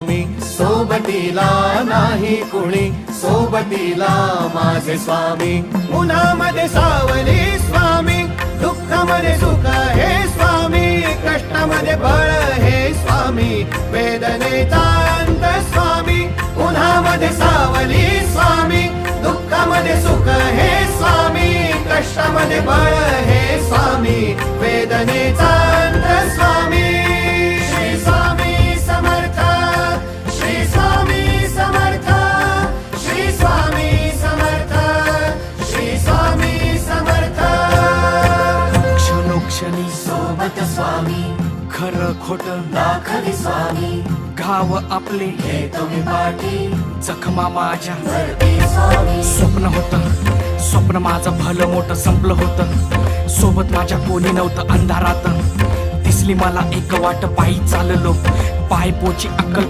मी सोबतीला नाही कुणी, सोबतीला माझे स्वामी. उन्हामध्ये सावली स्वामी, दुःखामध्ये सुख हे स्वामी, कष्टामध्ये बळ हे स्वामी, वेदनेचा अंत स्वामी. उन्हामध्ये सावली स्वामी, दुःखामध्ये सुख हे स्वामी, कष्टामध्ये बळ हे स्वामी, वेदनेचा अंत स्वामी. श्री स्वामी समर्थ, श्री स्वामी समर्थ, श्री स्वामी समर्थ, श्री स्वामी समर्थ. क्षणोक्षणी सोबत स्वामी, खरं खोट दाखवी स्वामी, घाव आपले घेतो मी पाठी, जखमा माझ्या भरती स्वामी. स्वप्न होतं, स्वप्न माझं भलं मोठं संपलं होतं. सोबत माझ्या कोणी नव्हतं अंधारात. दिसली मला एक वाट, पायी चाललो, पाय पोची अक्कल